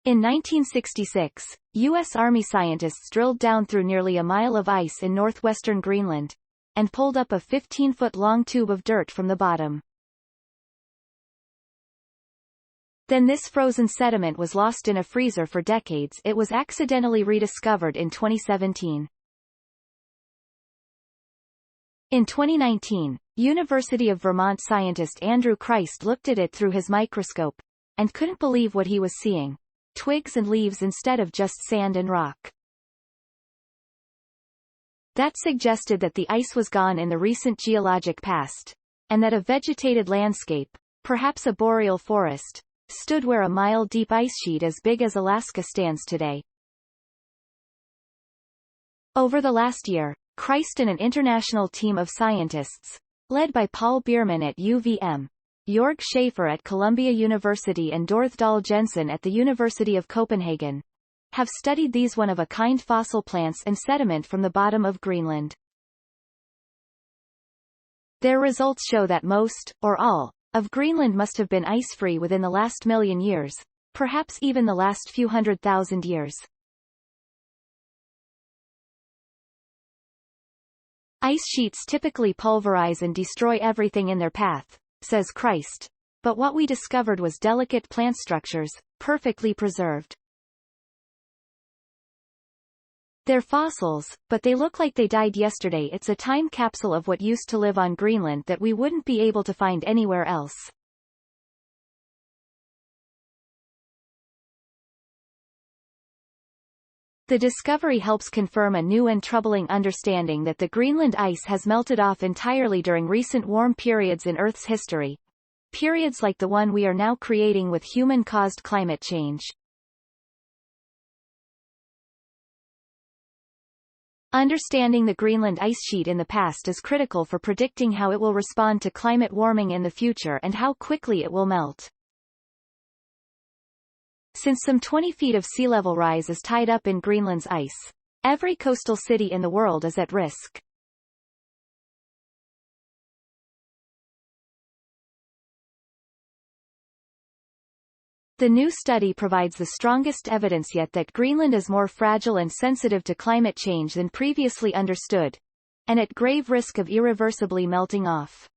In 1966, U.S. Army scientists drilled down through nearly a mile of ice in northwestern Greenland, and pulled up a 15-foot-long tube of dirt from the bottom. Then this frozen sediment was lost in a freezer for decades. It was accidentally rediscovered in 2017. In 2019, University of Vermont scientist Andrew Christ looked at it through his microscope, and couldn't believe what he was seeing: twigs and leaves instead of just sand and rock. That suggested that the ice was gone in the recent geologic past, and that a vegetated landscape, perhaps a boreal forest, stood where a mile-deep ice sheet as big as Alaska stands today. Over the last year, Christ and an international team of scientists, led by Paul Bierman at UVM, Joerg Schaefer at Columbia University and Dorthe Dahl-Jensen at the University of Copenhagen, have studied these one-of-a-kind fossil plants and sediment from the bottom of Greenland. Their results show that most, or all, of Greenland must have been ice-free within the last million years, perhaps even the last few 100,000 years. Ice sheets typically pulverize and destroy everything in their path, says Christ, but what we discovered was delicate plant structures, perfectly preserved. They're fossils, but they look like they died yesterday. It's a time capsule of what used to live on Greenland that we wouldn't be able to find anywhere else. The discovery helps confirm a new and troubling understanding that the Greenland ice has melted off entirely during recent warm periods in Earth's history. Periods like the one we are now creating with human-caused climate change. Understanding the Greenland ice sheet in the past is critical for predicting how it will respond to climate warming in the future and how quickly it will melt. Since some 20 feet of sea level rise is tied up in Greenland's ice, every coastal city in the world is at risk. The new study provides the strongest evidence yet that Greenland is more fragile and sensitive to climate change than previously understood, and at grave risk of irreversibly melting off.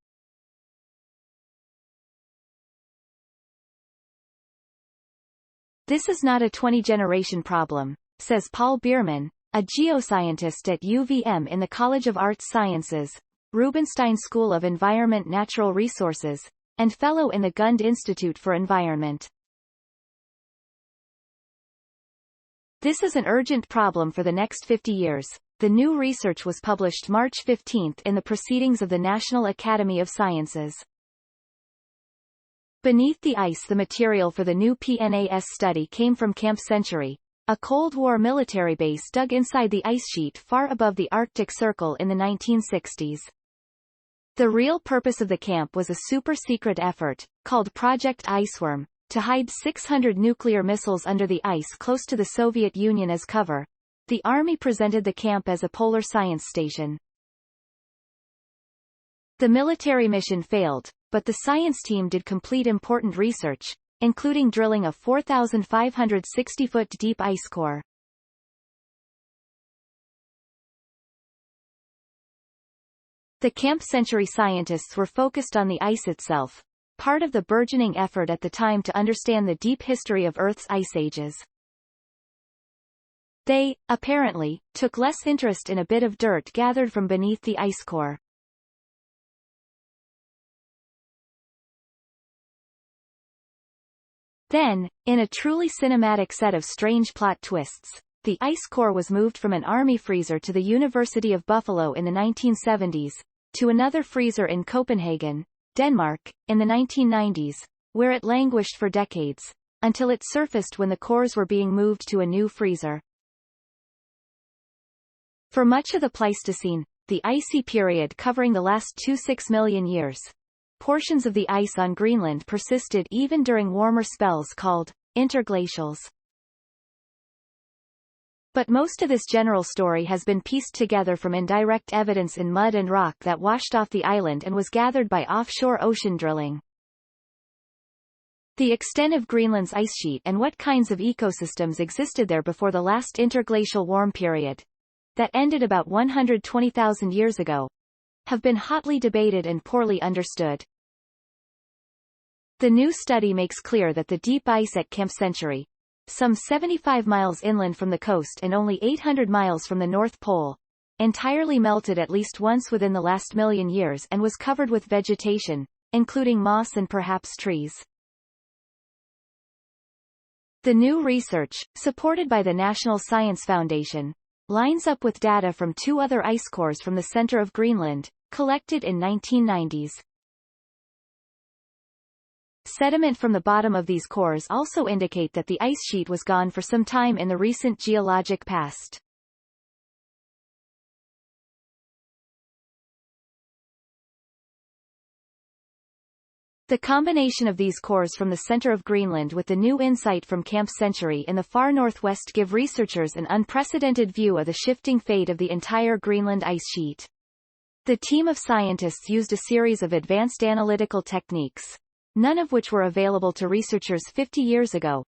This is not a 20-generation problem, says Paul Bierman, a geoscientist at UVM in the College of Arts Sciences, Rubenstein School of Environment Natural Resources, and fellow in the Gund Institute for Environment. This is an urgent problem for the next 50 years. The new research was published March 15 in the Proceedings of the National Academy of Sciences. Beneath the ice, the material for the new PNAS study came from Camp Century, a Cold War military base dug inside the ice sheet far above the Arctic Circle in the 1960s. The real purpose of the camp was a super-secret effort, called Project Iceworm, to hide 600 nuclear missiles under the ice close to the Soviet Union as cover. The Army presented the camp as a polar science station. The military mission failed, but the science team did complete important research, including drilling a 4,560-foot deep ice core. The Camp Century scientists were focused on the ice itself, part of the burgeoning effort at the time to understand the deep history of Earth's ice ages. They, apparently, took less interest in a bit of dirt gathered from beneath the ice core. Then, in a truly cinematic set of strange plot twists, the ice core was moved from an army freezer to the University of Buffalo in the 1970s, to another freezer in Copenhagen, Denmark, in the 1990s, where it languished for decades, until it surfaced when the cores were being moved to a new freezer. For much of the Pleistocene, the icy period covering the last 26 million years, portions of the ice on Greenland persisted even during warmer spells called interglacials. But most of this general story has been pieced together from indirect evidence in mud and rock that washed off the island and was gathered by offshore ocean drilling. the extent of Greenland's ice sheet and what kinds of ecosystems existed there before the last interglacial warm period, that ended about 120,000 years ago, have been hotly debated and poorly understood. The new study makes clear that the deep ice at Camp Century, some 75 miles inland from the coast and only 800 miles from the North Pole, entirely melted at least once within the last million years and was covered with vegetation, including moss and perhaps trees. The new research, supported by the National Science Foundation, lines up with data from two other ice cores from the center of Greenland, collected in 1990s. Sediment from the bottom of these cores also indicate that the ice sheet was gone for some time in the recent geologic past. The combination of these cores from the center of Greenland with the new insight from Camp Century in the far northwest give researchers an unprecedented view of the shifting fate of the entire Greenland ice sheet. The team of scientists used a series of advanced analytical techniques, none of which were available to researchers 50 years ago,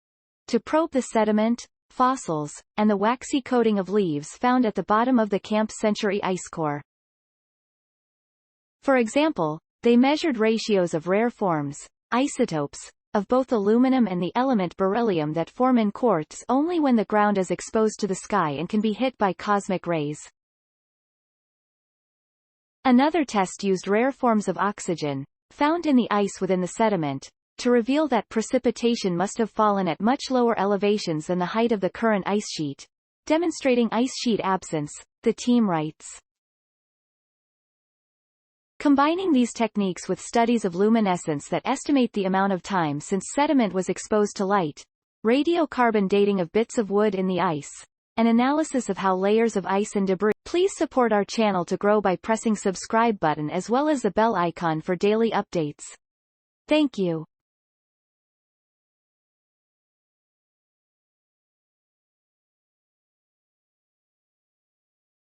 to probe the sediment, fossils, and the waxy coating of leaves found at the bottom of the Camp Century ice core. For example, they measured ratios of rare forms, isotopes, of both aluminum and the element beryllium that form in quartz only when the ground is exposed to the sky and can be hit by cosmic rays. Another test used rare forms of oxygen, found in the ice within the sediment, to reveal that precipitation must have fallen at much lower elevations than the height of the current ice sheet, demonstrating ice sheet absence, the team writes. Combining these techniques with studies of luminescence that estimate the amount of time since sediment was exposed to light, radiocarbon dating of bits of wood in the ice, and analysis of how layers of ice and debris. Please support our channel to grow by pressing subscribe button as well as the bell icon for daily updates. Thank you.